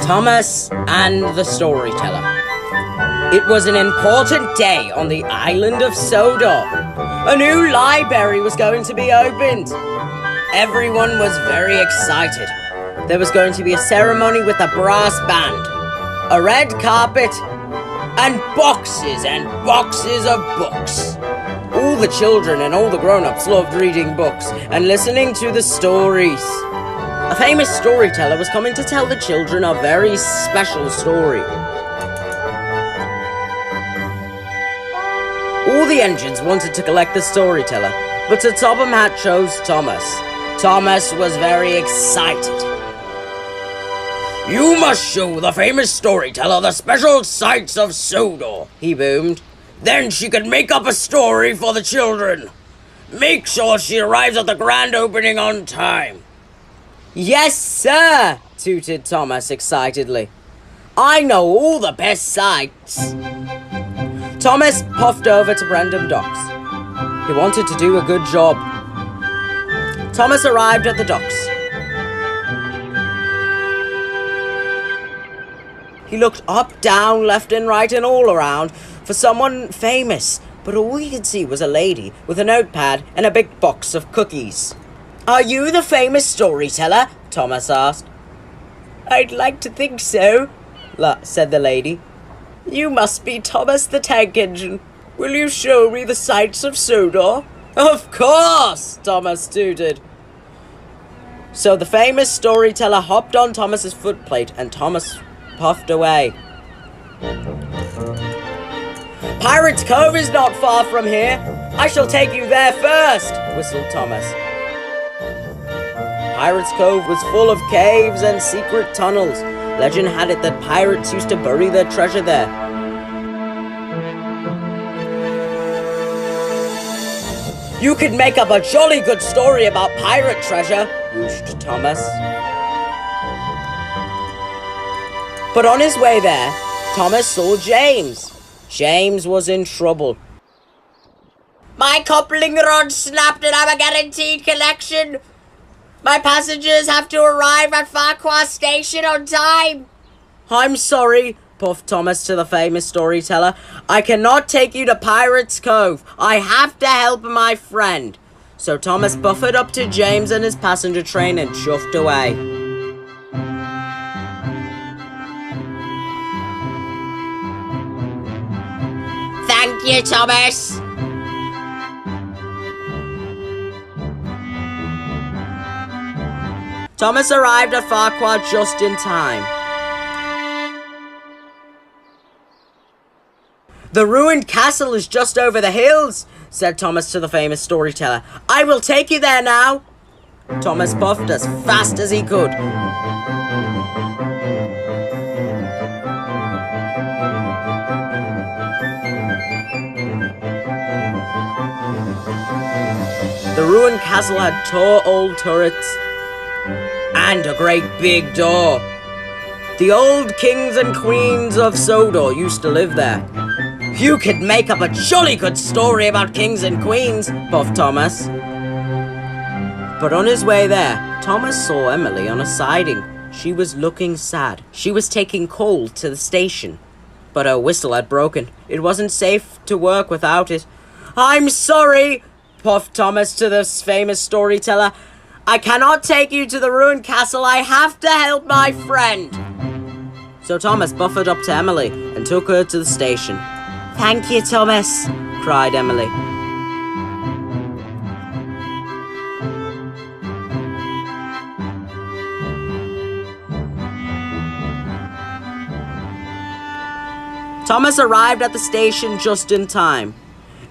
Thomas and the Storyteller. It was an important day on the island of Sodor. A new library was going to be opened. Everyone was very excited. There was going to be a ceremony with a brass band, a red carpet, and boxes of books. All the children and all the grown-ups loved reading books and listening to the stories. A famous storyteller was coming to tell the children a very special story. All the engines wanted to collect the storyteller, but Sir Topham Hatt chose Thomas. Thomas was very excited. "You must show the famous storyteller the special sights of Sodor," he boomed. "Then she can make up a story for the children. Make sure she arrives at the grand opening on time." "Yes, sir," tooted Thomas excitedly. "I know all the best sights." Thomas puffed over to Brendam Docks. He wanted to do a good job. Thomas arrived at the docks. He looked up, down, left and right and all around for someone famous, but all he could see was a lady with a notepad and a big box of cookies. "Are you the famous storyteller?" Thomas asked. "I'd like to think so," said the lady. "You must be Thomas the Tank Engine. Will you show me the sights of Sodor?" "Of course," Thomas tooted. So the famous storyteller hopped on Thomas's footplate and Thomas puffed away. "Pirate's Cove is not far from here. I shall take you there first," whistled Thomas. Pirate's Cove was full of caves and secret tunnels. Legend had it that pirates used to bury their treasure there. "You could make up a jolly good story about pirate treasure," whooshed Thomas. But on his way there, Thomas saw James. James was in trouble. "My coupling rod snapped and I'm a guaranteed collection. My passengers have to arrive at Farquhar Station on time." "I'm sorry," puffed Thomas to the famous storyteller. "I cannot take you to Pirate's Cove. I have to help my friend." So Thomas buffered up to James and his passenger train and chuffed away. "Thank you, Thomas." Thomas arrived at Farquhar just in time. "The ruined castle is just over the hills," said Thomas to the famous storyteller. "I will take you there now." Thomas puffed as fast as he could. The ruined castle had tall old turrets and a great big door. The old kings and queens of Sodor used to live there. "You could make up a jolly good story about kings and queens," puffed Thomas. But on his way there, Thomas saw Emily on a siding. She was looking sad. She was taking coal to the station, but her whistle had broken. It wasn't safe to work without it. "I'm sorry," puffed Thomas to the famous storyteller. "I cannot take you to the ruined castle. I have to help my friend." So Thomas buffered up to Emily and took her to the station. "Thank you, Thomas," cried Emily. Thomas arrived at the station just in time.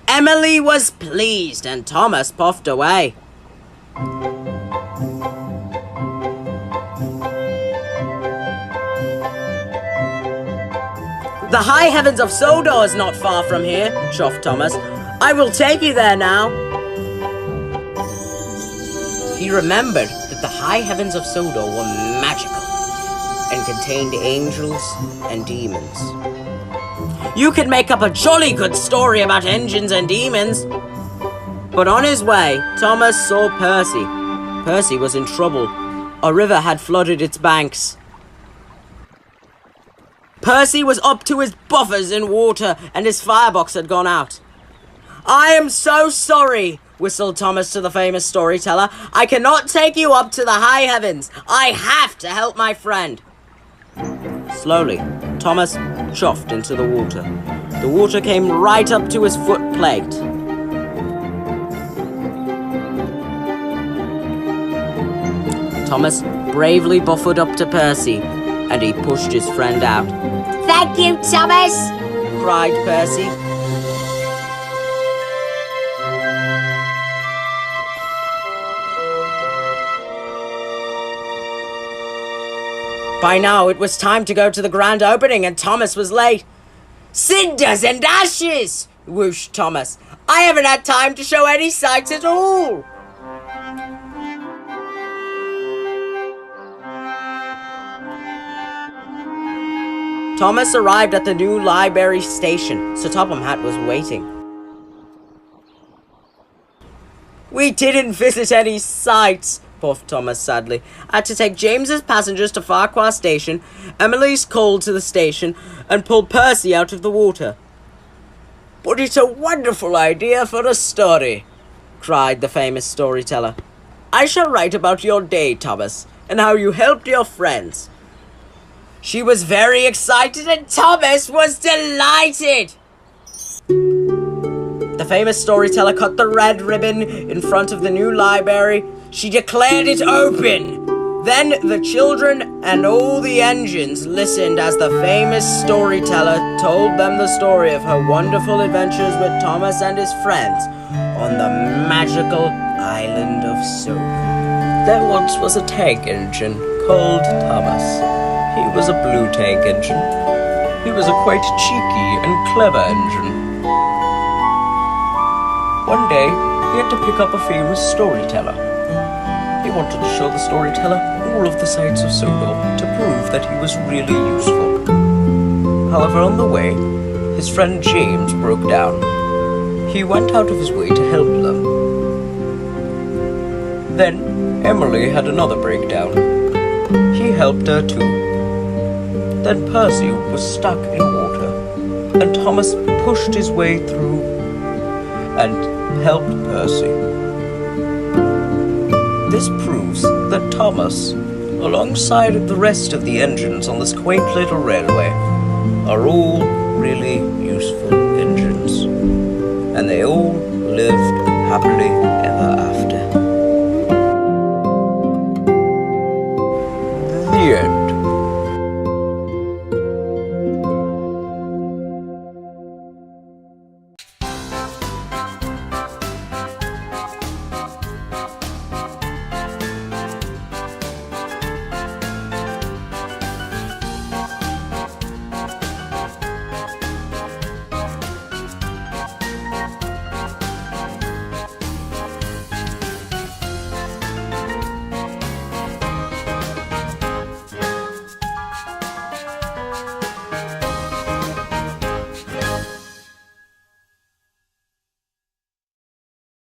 Emily was pleased and Thomas puffed away. "The high heavens of Sodor is not far from here," chuffed Thomas. "I will take you there now." He remembered that the high heavens of Sodor were magical and contained angels and demons. "You could make up a jolly good story about engines and demons." But on his way, Thomas saw Percy. Percy was in trouble. A river had flooded its banks. Percy was up to his buffers in water and his firebox had gone out. "I am so sorry," whistled Thomas to the famous storyteller. "I cannot take you up to the high heavens. I have to help my friend." Slowly, Thomas chuffed into the water. The water came right up to his foot plate. Thomas bravely buffered up to Percy, and he pushed his friend out. "Thank you, Thomas," cried Percy. By now, it was time to go to the grand opening, and Thomas was late. "Cinders and ashes!" whooshed Thomas. "I haven't had time to show any sights at all." Thomas arrived at the new library station. Sir Topham Hatt was waiting. "We didn't visit any sights," puffed Thomas sadly. "I had to take James's passengers to Farquhar Station, Emily's coal to the station, and pull Percy out of the water." "But it's a wonderful idea for a story," cried the famous storyteller. "I shall write about your day, Thomas, and how you helped your friends." She was very excited and Thomas was delighted. The famous storyteller cut the red ribbon in front of the new library. She declared it open. Then the children and all the engines listened as the famous storyteller told them the story of her wonderful adventures with Thomas and his friends on the magical island of Sodor. There once was a tank engine called Thomas. He was a blue tank engine. He was a quite cheeky and clever engine. One day, he had to pick up a famous storyteller. He wanted to show the storyteller all of the sights of Sodor to prove that he was really useful. However, on the way, his friend James broke down. He went out of his way to help them. Then, Emily had another breakdown. He helped her too. Then Percy was stuck in water, and Thomas pushed his way through and helped Percy. This proves that Thomas, alongside the rest of the engines on this quaint little railway, are all really useful engines. And they all lived happily ever after.